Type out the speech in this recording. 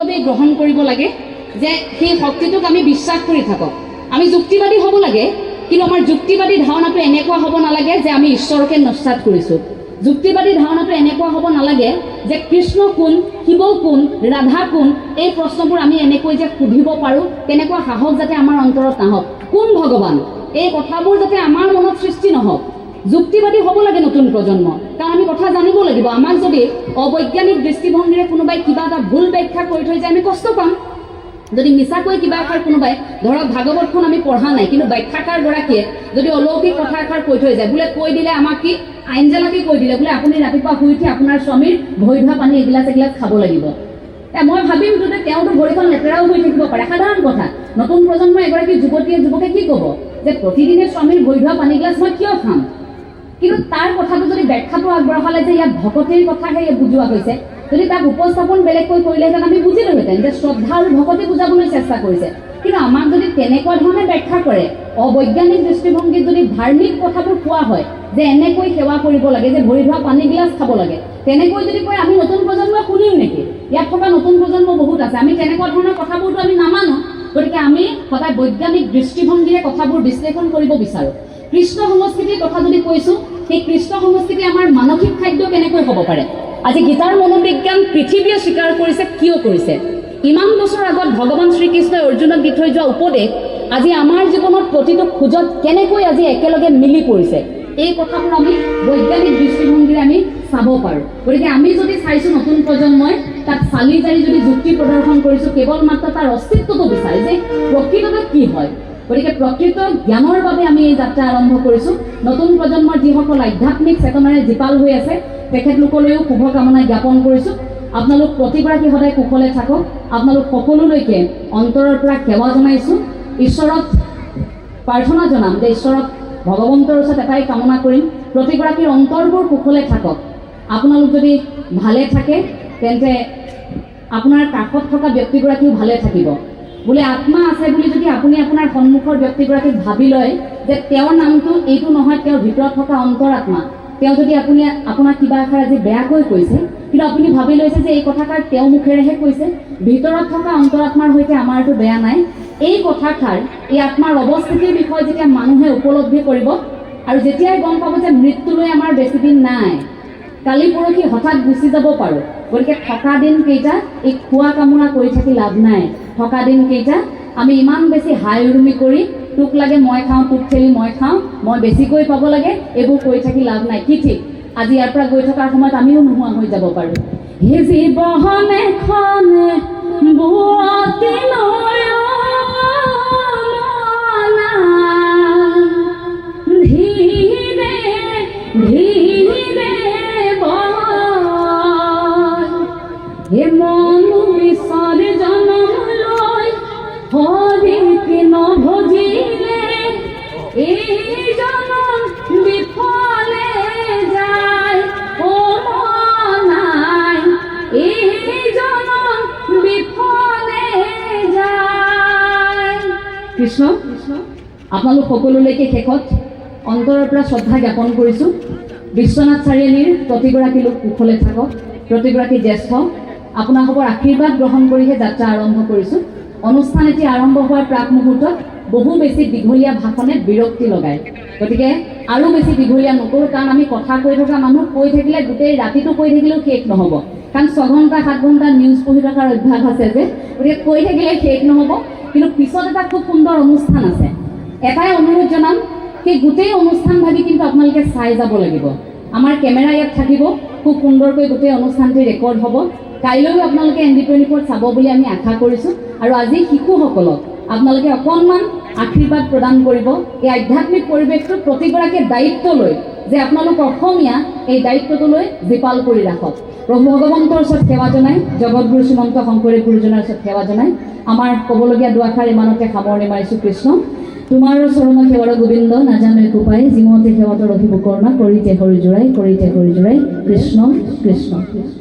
গ্ৰহণ কৰিব লাগে যে সেই শক্তিটোক আমি বিশ্বাস কৰি থাকক। আমি যুক্তিবাদী হ'ব লাগে, কিন্তু আমাৰ যুক্তিবাদী ধাৰণাটো এনেকুৱা হ'ব নালাগে যে আমি ঈশ্বৰকে নস্যাৎ কৰিছোঁ। যুক্তিবাদী ধাৰণাটো এনেকুৱা হ'ব নালাগে যে কৃষ্ণ কোন, শিৱ কোন, ৰাধা কোন, এই প্ৰশ্নবোৰ আমি এনেকৈ যে সুধিব পাৰোঁ, তেনেকুৱা সাহস যাতে আমাৰ অন্তৰত নাহক। কোন ভগৱান, এই কথাবোৰ যাতে আমাৰ মনত সৃষ্টি নহওক। যুক্তিবাদী হ'ব লাগে নতুন প্ৰজন্ম, কাৰণ আমি কথা জানিব লাগিব। আমাক যদি অবৈজ্ঞানিক দৃষ্টিভংগীৰে কোনোবাই কিবা এটা ভুল ব্যাখ্যা কৰি থৈ যায় আমি কষ্ট পাম। যদি মিছাকৈ কিবা এষাৰ কোনোবাই, ধৰক ভাগৱতখন আমি পঢ়া নাই, কিন্তু ব্যাখ্যাকাৰগৰাকীয়ে যদি অলৌকিক কথা এষাৰ কৈ থৈ যায়, বোলে কৈ দিলে আমাক কি আইনজেলাকে কৈ দিলে বোলে আপুনি ৰাতিপুৱা শুই উঠি আপোনাৰ স্বামীৰ ভৰি ধোৱা পানী এগিলাচ খাব লাগিব। মই ভাবিম যে তেওঁতো ভৰিখন লেতেৰাও হৈ থাকিব পাৰে, সাধাৰণ কথা। নতুন প্ৰজন্মৰ এগৰাকী যুৱকে কি ক'ব যে প্ৰতিদিনে স্বামীৰ ভৰি ধোৱা পানী গিলাচ মই কিয় খাম? কিন্তু তাৰ কথাটো যদি ব্যাখ্যাটো আগবঢ়ালে যে ইয়াত ভকতিৰ কথাহে বুজোৱা হৈছে, যদি তাক উপস্থাপন বেলেগকৈ কৰিলেহেঁতেন আমি বুজিলোহেঁতেন যে শ্ৰদ্ধা আৰু ভকতি বুজাবলৈ চেষ্টা কৰিছে। কিন্তু আমাক যদি তেনেকুৱা ধৰণে ব্যাখ্যা কৰে, অবৈজ্ঞানিক দৃষ্টিভংগীত যদি ধাৰ্মিক কথাবোৰ কোৱা হয় যে এনেকৈ সেৱা কৰিব লাগে, যে ভৰি ধোৱা পানী গিলাচ খাব লাগে, তেনেকৈ যদি কয় আমি নতুন প্ৰজন্মই শুনিম নেকি? ইয়াত থকা নতুন প্ৰজন্ম বহুত আছে, আমি তেনেকুৱা ধৰণৰ কথাবোৰতো আমি নামানো। গতিকে আমি সদায় বৈজ্ঞানিক দৃষ্টিভংগীৰে কথাবোৰ বিশ্লেষণ কৰিব বিচাৰোঁ। কৃষ্ণ সংস্কৃতিৰ কথা যদি কৈছোঁ, সেই কৃষ্ণ সংস্কৃতি আমাৰ মানসিক খাদ্য কেনেকৈ হ'ব পাৰে? আজি গীতাৰ মনোবিজ্ঞান পৃথিৱীয়ে স্বীকাৰ কৰিছে। কিয় কৰিছে? ইমান বছৰ আগত ভগৱান শ্ৰীকৃষ্ণই অৰ্জুনক দি থৈ যোৱা উপদেশ আজি আমাৰ জীৱনত প্ৰতিটো খোজত কেনেকৈ আজি একেলগে মিলি পৰিছে, এই কথাবোৰ আমি বৈজ্ঞানিক দৃষ্টিভংগীৰে আমি চাব পাৰোঁ। গতিকে আমি যদি চাইছোঁ নতুন প্ৰজন্মই তাত চালি জাৰি যদি যুক্তি প্ৰদৰ্শন কৰিছোঁ, কেৱল মাত্ৰ তাৰ অস্তিত্বটো বিচাৰে যে প্ৰকৃততে কি হয়। গতিকে প্ৰকৃত জ্ঞানৰ বাবে আমি এই যাত্ৰা আৰম্ভ কৰিছোঁ। নতুন প্ৰজন্মৰ যিসকল আধ্যাত্মিক চেতনাৰে জীপাল হৈ আছে, তেখেতলোকলৈও শুভকামনা জ্ঞাপন কৰিছোঁ। আপোনালোক প্ৰতিগৰাকী সদায় কুশলে থাকক। আপোনালোক সকলোলৈকে অন্তৰৰ পৰা সেৱা জনাইছোঁ। ঈশ্বৰক প্ৰাৰ্থনা জনাম যে ঈশ্বৰক ভগৱন্তৰ ওচৰত এটাই কামনা কৰিম, প্ৰতিগৰাকীৰ অন্তৰবোৰ কুশলে থাকক। আপোনালোক যদি ভালে থাকে তেন্তে আপোনাৰ কাষত থকা ব্যক্তিগৰাকীও ভালে থাকিব। বোলে আত্মা আছে বুলি যদি আপুনি আপোনাৰ সন্মুখৰ ব্যক্তিগৰাকীক ভাবি লয় যে তেওঁৰ নামটো এইটো নহয়, তেওঁৰ ভিতৰত থকা অন্তৰাত্মা, তেওঁ যদি আপুনি আপোনাক কিবা এষাৰ আজি বেয়াকৈ কৈছে, কিন্তু আপুনি ভাবি লৈছে যে এই কথাষাৰ তেওঁ মুখেৰেহে কৈছে, ভিতৰত থকা অন্তৰাত্মাৰ সৈতে আমাৰতো বেয়া নাই, এই কথাষাৰ এই আত্মাৰ অৱস্থিতিৰ বিষয়ে যেতিয়া মানুহে উপলব্ধি কৰিব আৰু যেতিয়াই গম পাব যে মৃত্যুলৈ আমাৰ বেছি দিন নাই, কালি পৰহি হঠাৎ গুচি যাব পাৰোঁ। গতিকে থকা দিনকেইটা এই খোৱা কামোৰা কৰি থাকি লাভ নাই। থকা দিনকেইটা আমি ইমান বেছি হাই উৰুমি কৰি তোক লাগে মই খাওঁ, তোক খেলি মই খাওঁ, মই বেছিকৈ পাব লাগে, এইবোৰ কৰি থাকি লাভ নাই। কি ঠিক আজি ইয়াৰ পৰা গৈ থকাৰ সময়ত আমিও নোহোৱা হৈ যাব পাৰোঁ। হে জীৱন এখনে বুৱতি ধীৰে ধীৰে হে মন বিসৰ্জন লৈ হৰিক নভজিলে এই জনম বিফলে যায়, ও নাই এই জনম বিফলে যায়। কৃষ্ণ আপোনালোক সকলোলৈকে শেষত অন্তৰৰ পৰা শ্ৰদ্ধা জ্ঞাপন কৰিছোঁ। বিশ্বনাথ চাৰিআলিৰ প্ৰতিগৰাকী লোক কুশলে থাকক। প্ৰতিগৰাকী জ্যেষ্ঠ আপোনালোকৰ আশীৰ্বাদ গ্ৰহণ কৰিহে যাত্ৰা আৰম্ভ কৰিছোঁ। অনুষ্ঠান এটি আৰম্ভ হোৱাৰ প্ৰাক মুহূৰ্তত বহু বেছি দীঘলীয়া ভাষণে বিৰক্তি লগায়। গতিকে আৰু বেছি দীঘলীয়া নকৰোঁ, কাৰণ আমি কথা কৈ থকা মানুহ কৈ থাকিলে গোটেই ৰাতিটো কৈ থাকিলেও শেষ নহ'ব, কাৰণ 6 ঘণ্টা 7 ঘণ্টা নিউজ পঢ়ি থকাৰ অভ্যাস আছে যে, গতিকে কৈ থাকিলে শেষ নহ'ব। কিন্তু পিছত এটা খুব সুন্দৰ অনুষ্ঠান আছে। এটাই অনুৰোধ জনাম, সেই গোটেই অনুষ্ঠান ভাবি কিন্তু আপোনালোকে চাই যাব লাগিব। আমাৰ কেমেৰা ইয়াত থাকিব, খুব সুন্দৰকৈ গোটেই অনুষ্ঠানটি ৰেকৰ্ড হ'ব। কাইলৈও আপোনালোকে ND24 চাব বুলি আমি আশা কৰিছোঁ। আৰু আজি শিশুসকলক আপোনালোকে অকণমান আশীৰ্বাদ প্ৰদান কৰিব। এই আধ্যাত্মিক পৰিৱেশটো প্ৰতিগৰাকীয়ে দায়িত্ব লৈ যে আপোনালোক অসমীয়া, এই দায়িত্বটো লৈ জীপাল কৰি ৰাখক। প্ৰভু ভগৱন্তৰ ওচৰত সেৱা জনাই, জগতগুৰু শ্ৰীমন্ত শংকৰদেৱ গুৰুজনাৰ ওচৰত সেৱা জনাই আমাৰ ক'বলগীয়া দুআষাৰ ইমানতে সামৰণি মাৰিছোঁ। কৃষ্ণ তোমাৰ চৰণ সেৱাৰ গোবিন্দ, নাজানো একো পাই, যিমতে সেৱাতৰ অভিভূকৰ্ণা, কৰিতে হৰি জোৰাই, কৰিতে হৰি জোৰাই। কৃষ্ণ কৃষ্ণ কৃষ্ণ।